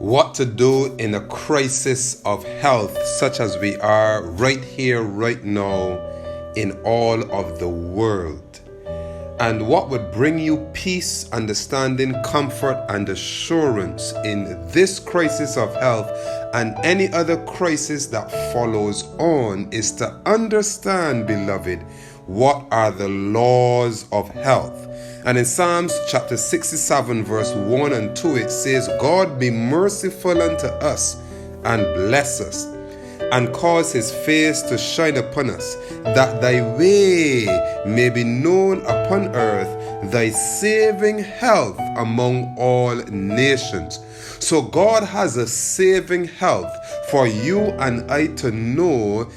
What to do in a crisis of health such as we are right here, right now, in all of the world. And what would bring you peace, understanding, comfort, and assurance in this crisis of health and any other crisis that follows on is to understand, beloved, what are the laws of health. And in Psalms chapter 67 verse 1 and 2 it says, God be merciful unto us and bless us, and cause his face to shine upon us, that thy way may be known upon earth, thy saving health among all nations. So God has a saving health for you and I to know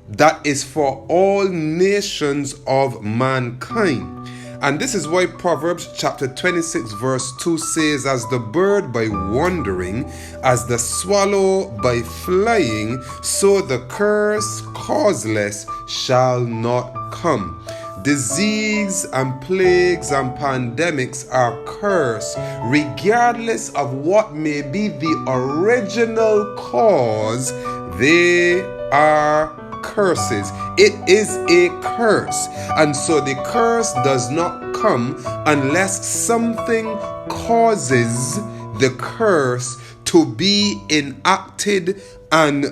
that is for all nations of mankind. And this is why Proverbs chapter 26 verse 2 says, as the bird by wandering, as the swallow by flying, so the curse causeless shall not come. Disease and plagues and pandemics are cursed regardless of what may be the original cause. They are curses. It is a curse, and so the curse does not come unless something causes the curse to be enacted and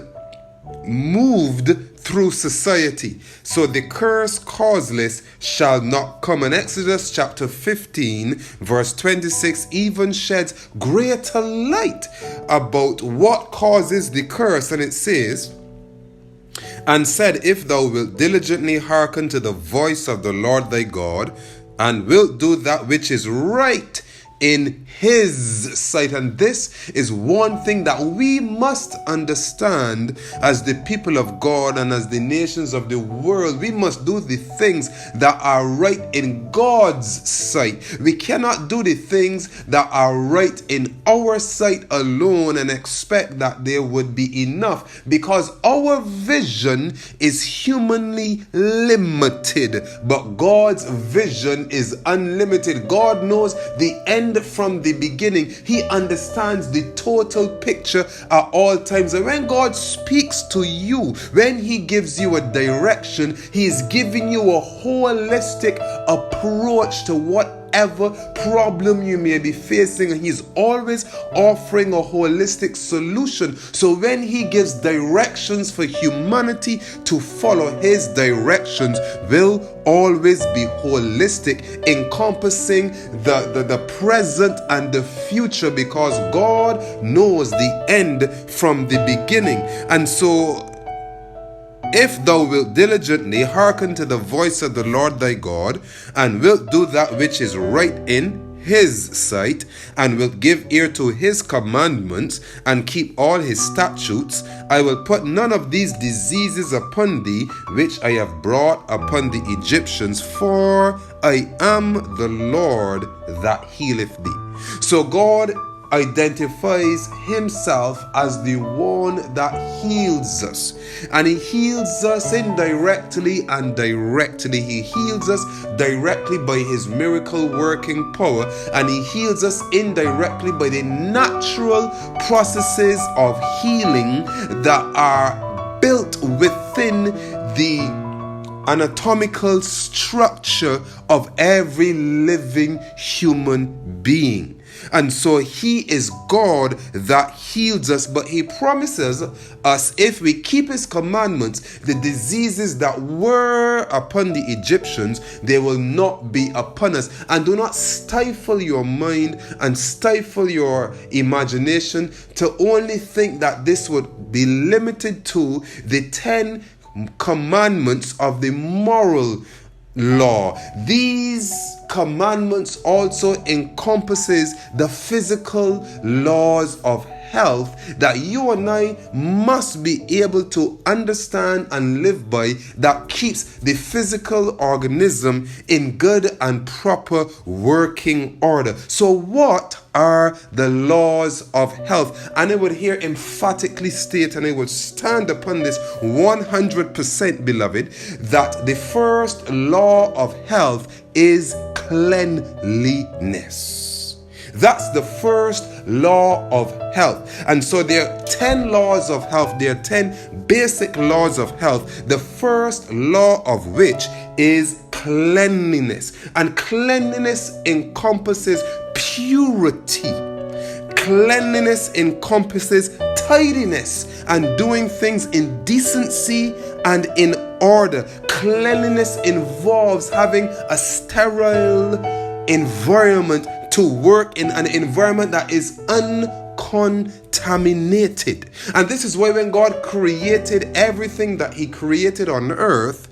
moved through society. So the curse causeless shall not come. And Exodus chapter 15 verse 26 even sheds greater light about what causes the curse, and it says, and said, if thou wilt diligently hearken to the voice of the Lord thy God, and wilt do that which is right in his sight. And this is one thing that we must understand as the people of God and as the nations of the world. We must do the things that are right in God's sight. We cannot do the things that are right in our sight alone and expect that there would be enough, because our vision is humanly limited, but God's vision is unlimited. God knows the end from the beginning. He understands the total picture at all times. And when God speaks to you, when he gives you a direction, he is giving you a holistic approach to whatever problem you may be facing, and he's always offering a holistic solution. So when he gives directions for humanity to follow, his directions will always be holistic, encompassing the present and the future, because God knows the end from the beginning. And so if thou wilt diligently hearken to the voice of the Lord thy God, and wilt do that which is right in his sight, and wilt give ear to his commandments, and keep all his statutes, I will put none of these diseases upon thee, which I have brought upon the Egyptians, for I am the Lord that healeth thee. So God identifies himself as the one that heals us, and he heals us indirectly and directly. He heals us directly by his miracle working power, and he heals us indirectly by the natural processes of healing that are built within the anatomical structure of every living human being. And so he is God that heals us, but he promises us, if we keep his commandments, the diseases that were upon the Egyptians, they will not be upon us. And do not stifle your mind and stifle your imagination to only think that this would be limited to the 10 commandments of the moral law. These commandments also encompasses the physical laws of health that you and I must be able to understand and live by, that keeps the physical organism in good and proper working order. So what are the laws of health? And I would here emphatically state, and I would stand upon this 100%, beloved, that the first law of health is cleanliness. That's the first law of health. And so there are 10 laws of health. There are 10 basic laws of health. The first law of which is cleanliness. And cleanliness encompasses purity. Cleanliness encompasses tidiness and doing things in decency and in order. Cleanliness involves having a sterile environment to work in, an environment that is uncontaminated. And this is why when God created everything that he created on earth,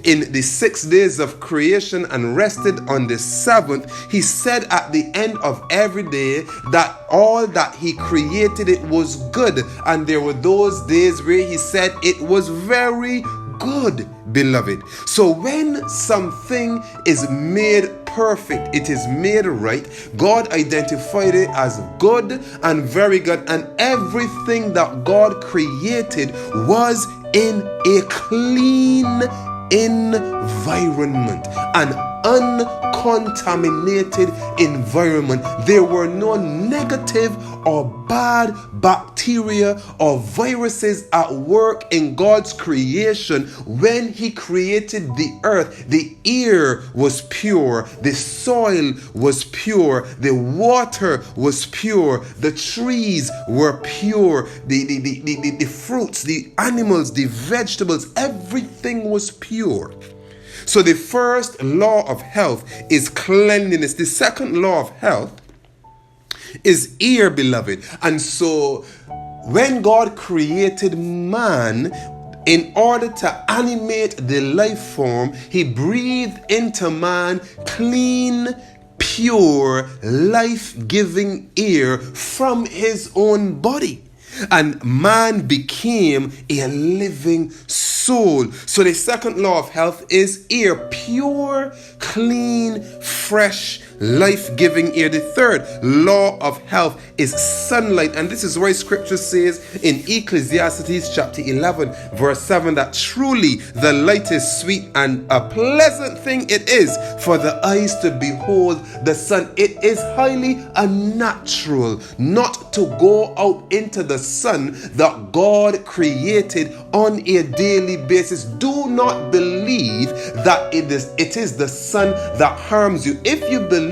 in the 6 days of creation and rested on the seventh, he said at the end of every day that all that he created, it was good. And there were those days where he said it was very good, beloved. So when something is made perfect, it is made right, God identified it as good and very good, and everything that God created was in a clean environment, an uncontaminated environment. There were no negative or bad bacteria or viruses at work in God's creation. When he created the earth, the air was pure, the soil was pure, the water was pure, the trees were pure, the fruits, the animals, the vegetables, everything was pure. So the first law of health is cleanliness. The second law of health is air, beloved. And so when God created man, in order to animate the life form, he breathed into man clean, pure, life-giving air from his own body. And man became a living soul. So the second law of health is air, pure, clean, fresh, life-giving air. The third law of health is sunlight. And this is why scripture says in Ecclesiastes chapter 11 verse 7 that truly the light is sweet and a pleasant thing it is for the eyes to behold the sun. It is highly unnatural not to go out into the sun that God created on a daily basis. Do not believe that it is the sun that harms you. If you believe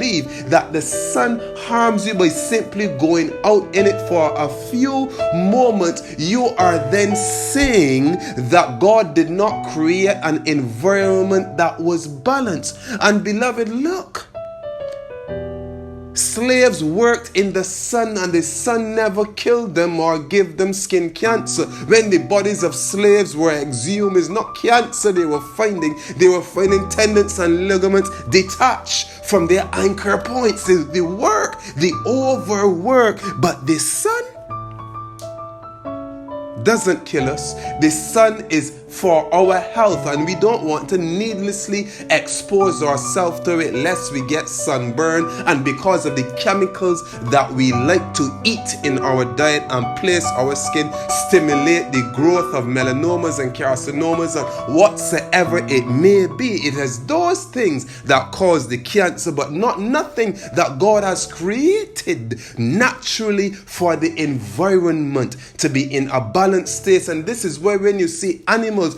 that the sun harms you by simply going out in it for a few moments, you are then saying that God did not create an environment that was balanced. And beloved, look, slaves worked in the sun and the sun never killed them or gave them skin cancer. When the bodies of slaves were exhumed, it's not cancer they were finding tendons and ligaments detached from their anchor points. The work, the overwork. But the sun doesn't kill us. The sun is for our health, and we don't want to needlessly expose ourselves to it lest we get sunburn, and because of the chemicals that we like to eat in our diet and place our skin, stimulate the growth of melanomas and carcinomas and whatsoever it may be. It is those things that cause the cancer, but nothing that God has created naturally for the environment to be in a balanced state. And this is where when you see animals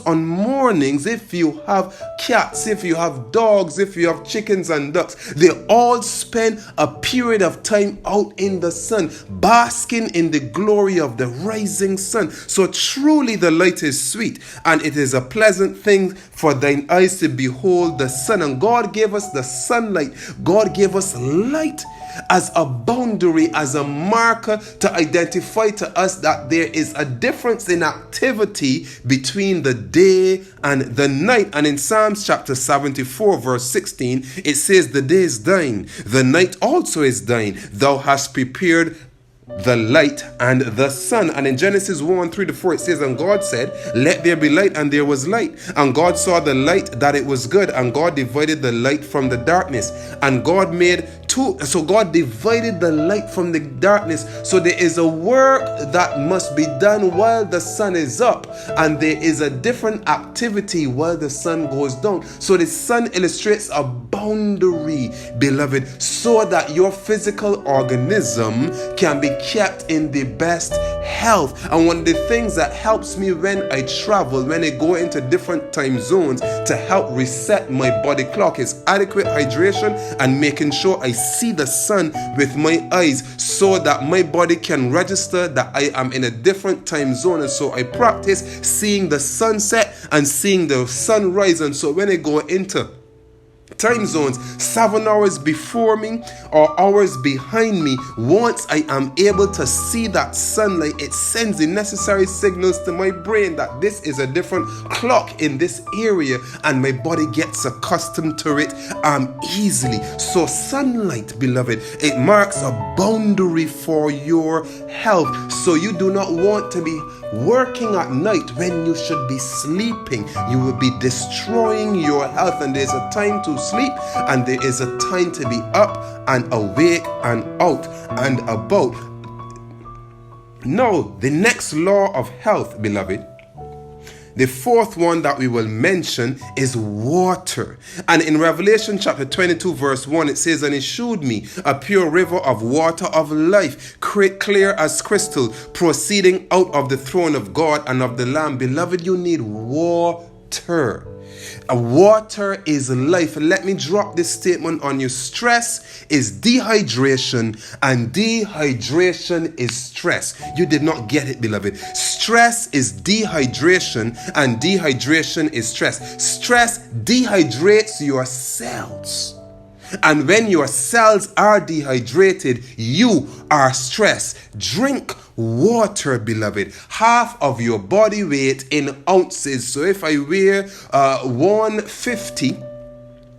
on mornings, if you have cats, if you have dogs, if you have chickens and ducks, they all spend a period of time out in the sun, basking in the glory of the rising sun. So truly the light is sweet, and it is a pleasant thing for thine eyes to behold the sun. And God gave us the sunlight. God gave us light as a boundary, as a marker to identify to us that there is a difference in activity between the day and the night. And in Psalms chapter 74 verse 16, it says, the day is thine, the night also is thine. Thou hast prepared the light and the sun. And in Genesis 1:3-4 it says, and God said, let there be light, and there was light. And God saw the light that it was good, and God divided the light from the darkness. And God made two, so God divided the light from the darkness. So there is a work that must be done while the sun is up, and there is a different activity while the sun goes down. So the sun illustrates a boundary, beloved, so that your physical organism can be kept in the best health. And one of the things that helps me when I travel, when I go into different time zones to help reset my body clock, is adequate hydration and making sure I see the sun with my eyes so that my body can register that I am in a different time zone. And so I practice seeing the sunset and seeing the sunrise. And so when I go into time zones 7 hours before me or hours behind me, once I am able to see that sunlight, it sends the necessary signals to my brain that this is a different clock in this area, and my body gets accustomed to it easily. So sunlight, beloved, it marks a boundary for your health. So you do not want to be working at night when you should be sleeping. You will be destroying your health, and there's a time to sleep and there is a time to be up and awake and out and about. Now, the next law of health, beloved, the fourth one that we will mention is water. And in Revelation chapter 22 verse 1 it says, and he showed me a pure river of water of life, clear as crystal, proceeding out of the throne of God and of the Lamb. Beloved, you need water. Water is life. Let me drop this statement on you. Stress is dehydration, and dehydration is stress. You did not get it, beloved. Stress is dehydration, and dehydration is stress. Stress dehydrates your cells. And when your cells are dehydrated, you are stressed. Drink water, beloved. Half of your body weight in ounces. So if I weigh 150,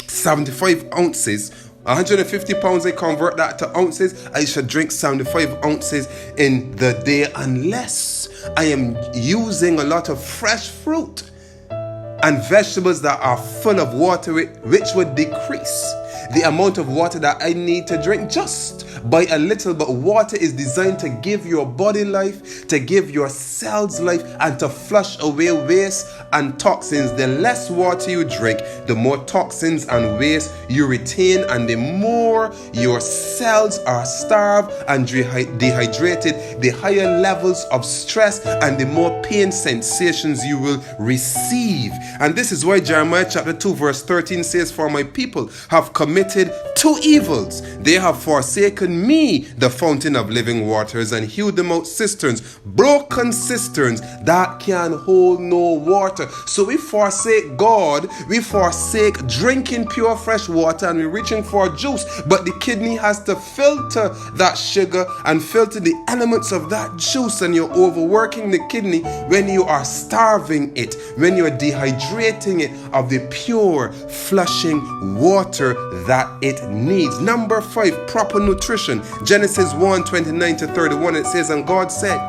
75 ounces, 150 pounds, I convert that to ounces. I should drink 75 ounces in the day, unless I am using a lot of fresh fruit and vegetables that are full of water, which would decrease the amount of water that I need to drink just by a little. But water is designed to give your body life, to give your cells life, and to flush away waste and toxins. The less water you drink, the more toxins and waste you retain, and the more your cells are starved and dehydrated, the higher levels of stress and the more pain sensations you will receive. And this is why Jeremiah chapter 2 verse 13 says, for my people have committed two evils. They have forsaken me, the fountain of living waters, and hewed them out cisterns, broken cisterns that can hold no water. So we forsake God, we forsake drinking pure fresh water, and we're reaching for juice. But the kidney has to filter that sugar and filter the elements of that juice, and you're overworking the kidney when you are starving it, when you're dehydrating it of the pure flushing water that it needs. Number 5, proper nutrition. Genesis 1:29-31, it says, and God said,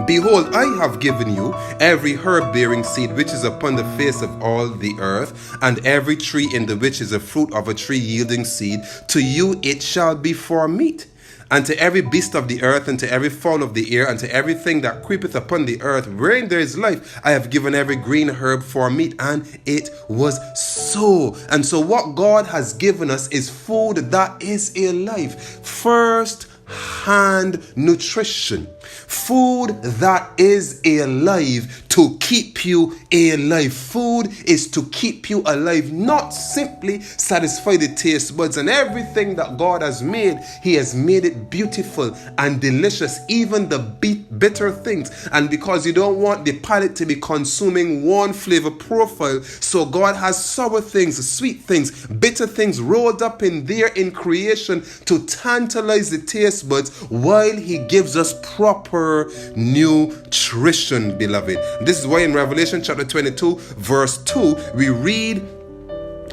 behold, I have given you every herb bearing seed which is upon the face of all the earth, and every tree in the which is a fruit of a tree yielding seed. To you it shall be for meat. And to every beast of the earth, and to every fowl of the air, and to everything that creepeth upon the earth, wherein there is life, I have given every green herb for meat. And it was so. And so what God has given us is food that is a life. First hand nutrition. Food that is alive to keep you alive. Food is to keep you alive, not simply satisfy the taste buds. And everything that God has made, He has made it beautiful and delicious, even the bitter things. And because you don't want the palate to be consuming one flavor profile, so God has sour things, sweet things, bitter things rolled up in there in creation to tantalize the taste buds while He gives us proper nutrition, beloved. This is why in Revelation chapter 22 verse 2 we read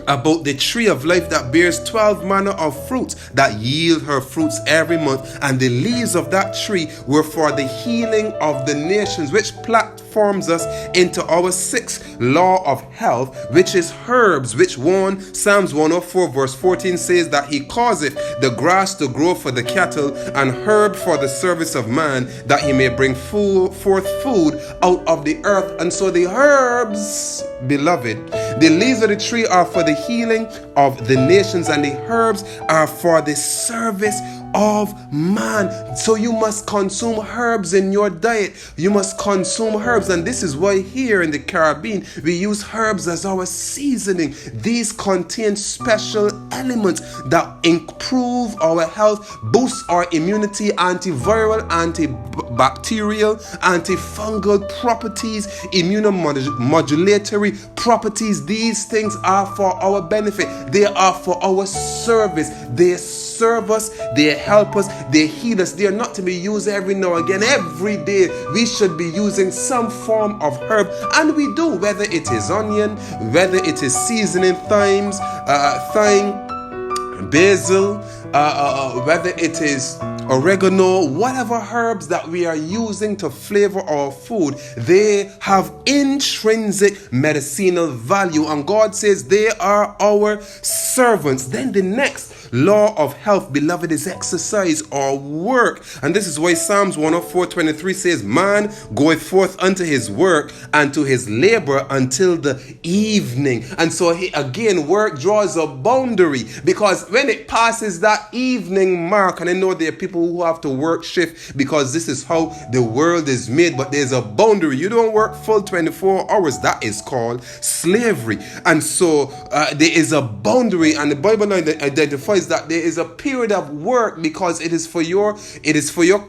about the tree of life that bears 12 manner of fruits that yield her fruits every month, and the leaves of that tree were for the healing of the nations, which platforms us into our sixth law of health, which is herbs, which Psalms 104 verse 14 says that he causeth the grass to grow for the cattle and herb for the service of man, that he may bring forth food out of the earth. And so the herbs, beloved, the leaves of the tree are for the healing of the nations, and the herbs are for the service of man. So you must consume herbs in your diet. You must consume herbs, and this is why here in the Caribbean we use herbs as our seasoning. These contain special elements that improve our health, boost our immunity, antiviral, antibacterial, antifungal properties, immunomodulatory properties. These things are for our benefit. They are for our service. They serve us, they help us, they heal us. They are not to be used every now and again. Every day we should be using some form of herb, and we do, whether it is onion, whether it is seasoning, thyme, basil, whether it is oregano, whatever herbs that we are using to flavor our food, they have intrinsic medicinal value, and God says they are our servants. Then the next law of health, beloved, is exercise or work. And this is why Psalms 104:23 says, man goeth forth unto his work and to his labor until the evening. And so again, work draws a boundary, because when it passes that evening mark, and I know there are people who have to work shift because this is how the world is made, but there's a boundary. You don't work full 24 hours. That is called slavery. And so there is a boundary, and the Bible identifies that there is a period of work, because it is for your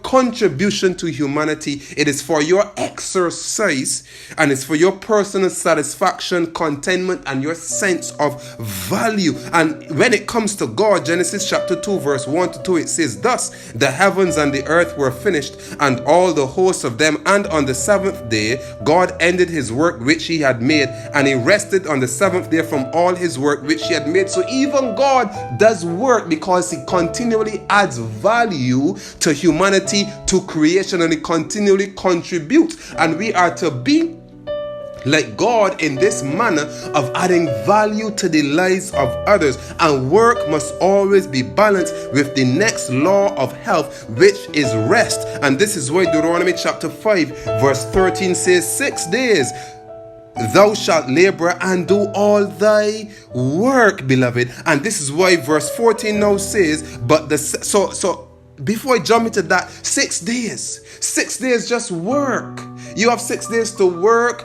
contribution to humanity. It is for your exercise, and it's for your personal satisfaction, contentment, and your sense of value. And when it comes to God, Genesis chapter 2 verse 1-2, it says, thus the heavens and the earth were finished, and all the hosts of them, and on the seventh day God ended his work which he had made, and he rested on the seventh day from all his work which he had made. So even God does work, because he continually adds value to humanity, to creation, and he continually contributes. And we are to be like God in this manner of adding value to the lives of others. And work must always be balanced with the next law of health, which is rest. And this is why Deuteronomy chapter 5 verse 13 says, 6 days thou shalt labor and do all thy work, beloved. And this is why verse 14 now says, but before I jump into that, 6 days just work. You have 6 days to work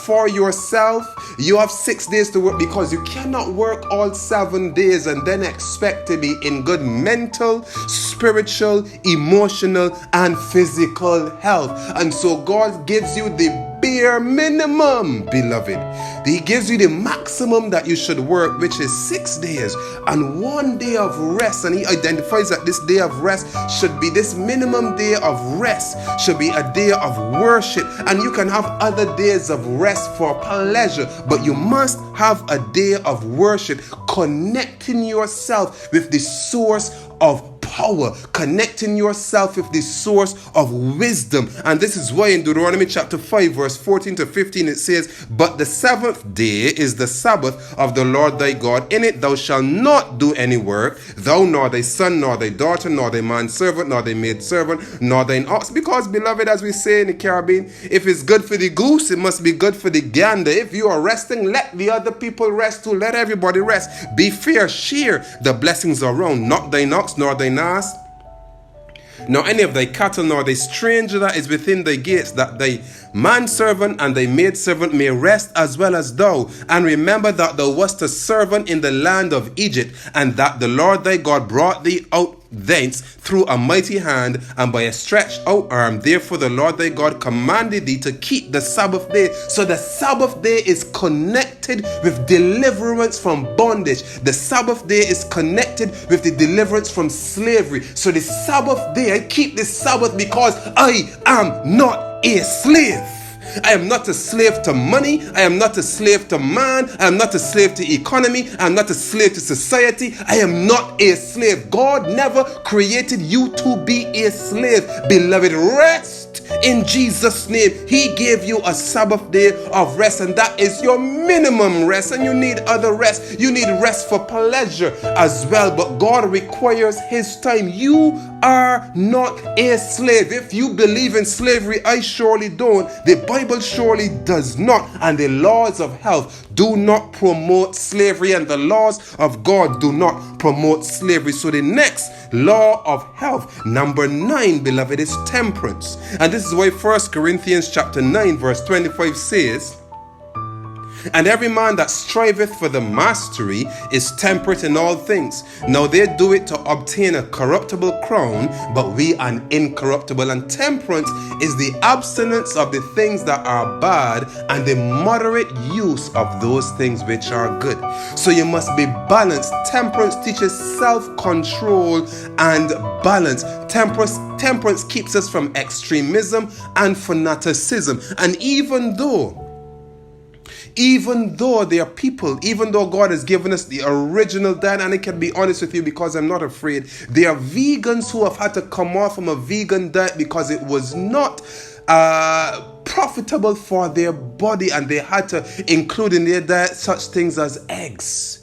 for yourself. You have 6 days to work, because you cannot work all 7 days and then expect to be in good mental, spiritual, emotional, and physical health. And so God gives you the bare minimum, beloved. He gives you the maximum that you should work, which is 6 days and 1 day of rest. And he identifies that this day of rest should be, this minimum day of rest should be a day of worship. And you can have other days of rest for pleasure, but you must have a day of worship, connecting yourself with the source of power, connecting yourself with the source of wisdom. And this is why in Deuteronomy chapter 5 verse 14-15 it says, but the seventh day is the Sabbath of the Lord thy God. In it thou shalt not do any work, thou nor thy son, nor thy daughter, nor thy manservant, nor thy maidservant, nor thine ox. Because, beloved, as we say in the Caribbean, if it's good for the goose, it must be good for the gander. If you are resting, let the other people rest too. Let everybody rest. Be fair, share the blessings around. Not thine ox, nor thine ass, nor any of thy cattle, nor thy stranger that is within thy gates, that thy manservant and thy maidservant may rest as well as thou. And remember that thou wast a servant in the land of Egypt, and that the Lord thy God brought thee out thence through a mighty hand and by a stretched out arm. Therefore the Lord thy God commanded thee to keep the Sabbath day. So the Sabbath day is connected with deliverance from bondage. The Sabbath day is connected with the deliverance from slavery. So the Sabbath day, I keep the Sabbath because I am not a slave. I am not a slave to money. I am not a slave to man. I am not a slave to economy. I am not a slave to society. I am not a slave. God never created you to be a slave. Beloved, rest in Jesus' name. He gave you a Sabbath day of rest, and that is your minimum rest. And you need other rest. You need rest for pleasure as well, but God requires his time. You are not a slave. If you believe in slavery, I surely don't. The Bible surely does not, and the laws of health do not promote slavery, and the laws of God do not promote slavery. So the next law of health, number 9, beloved, is temperance. And this is why 1 Corinthians chapter 9 verse 25 says, and every man that striveth for the mastery is temperate in all things. Now they do it to obtain a corruptible crown, but we an incorruptible. And temperance is the abstinence of the things that are bad and the moderate use of those things which are good. So you must be balanced. Temperance teaches self-control and balance. Temperance keeps us from extremism and fanaticism. And even though there are people, even though God has given us the original diet, and I can be honest with you because I'm not afraid, there are vegans who have had to come off from a vegan diet because it was not profitable for their body, and they had to include in their diet such things as eggs.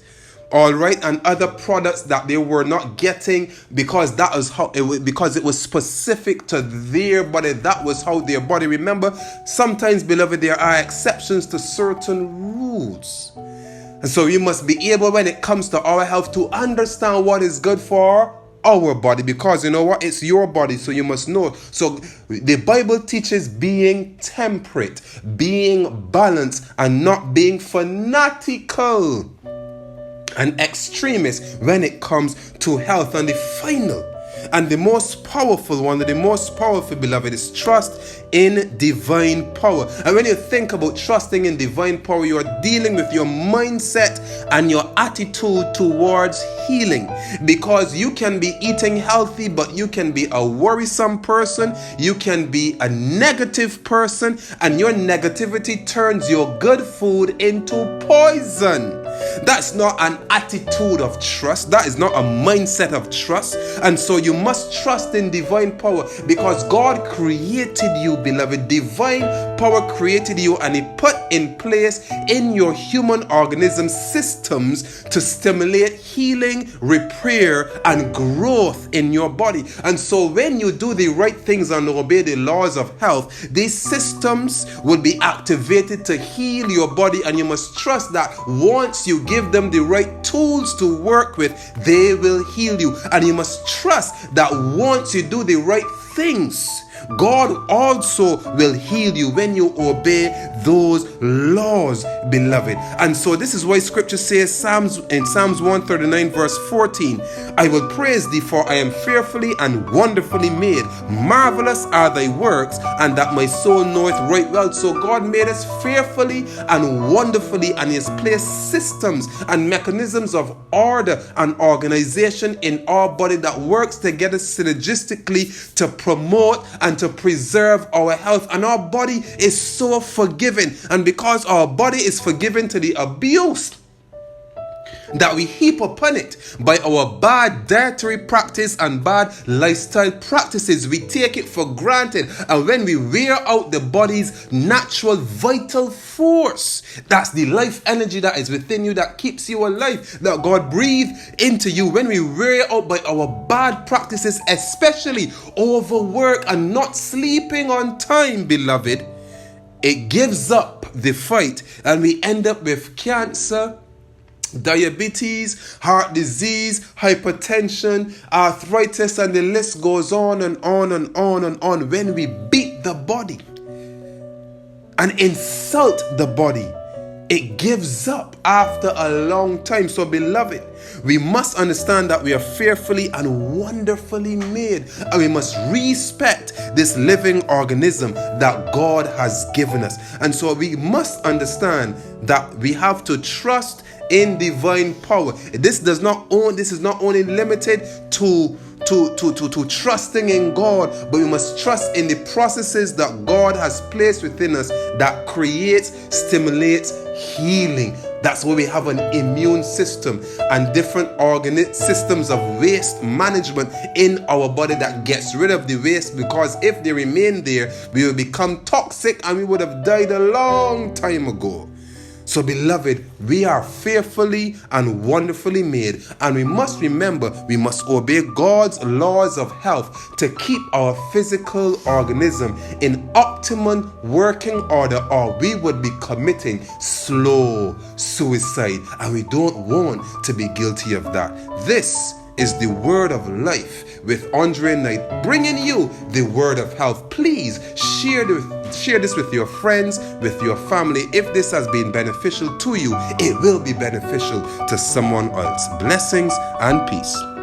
All right, and other products that they were not getting because that was how it was, because it was specific to their body. That was how their body. Remember, sometimes, beloved, there are exceptions to certain rules, and so we must be able, when it comes to our health, to understand what is good for our body, because you know what, it's your body, so you must know. So the Bible teaches being temperate, being balanced, and not being fanatical and extremist when it comes to health. And the final and the most powerful one, the most powerful, beloved, is trust in divine power. And when you think about trusting in divine power, you are dealing with your mindset and your attitude towards healing. Because you can be eating healthy, but you can be a worrisome person, you can be a negative person, and your negativity turns your good food into poison. That's not an attitude of trust. That is not a mindset of trust. And so you must trust in divine power, because God created you, beloved. Divine power created you, and He put in place in your human organism systems to stimulate healing, repair, and growth in your body. And so when you do the right things and obey the laws of health, these systems will be activated to heal your body, and you must trust that once you give them the right tools to work with, they will heal you. And you must trust that once you do the right things, God also will heal you when you obey those laws, beloved. And so this is why scripture says in Psalms 139 verse 14, I will praise thee, for I am fearfully and wonderfully made. Marvelous are thy works, and that my soul knoweth right well. So God made us fearfully and wonderfully, and He has placed systems and mechanisms of order and organization in our body that works together synergistically to promote and to preserve our health. And our body is so forgiving, and because our body is forgiven to the abuse that we heap upon it by our bad dietary practice and bad lifestyle practices, we take it for granted. And when we wear out the body's natural vital force, that's the life energy that is within you, that keeps you alive, that God breathed into you, when we wear out by our bad practices, especially overwork and not sleeping on time, beloved, it gives up the fight, and we end up with cancer, diabetes, heart disease, hypertension, arthritis, and the list goes on and on and on and on. When we beat the body and insult the body, it gives up after a long time. So beloved, we must understand that we are fearfully and wonderfully made, and we must respect this living organism that God has given us. And so we must understand that we have to trust in divine power. This is not only limited to to trusting in God, but we must trust in the processes that God has placed within us that creates, stimulates healing. That's why we have an immune system and different systems of waste management in our body that gets rid of the waste, because if they remain there, we will become toxic and we would have died a long time ago. So beloved, we are fearfully and wonderfully made, and we must remember we must obey God's laws of health to keep our physical organism in optimum working order, or we would be committing slow suicide, and we don't want to be guilty of that. This is the word of life with Andre Knight, bringing you the word of health. Please share this with your friends, with your family. If this has been beneficial to you, it will be beneficial to someone else. Blessings and peace.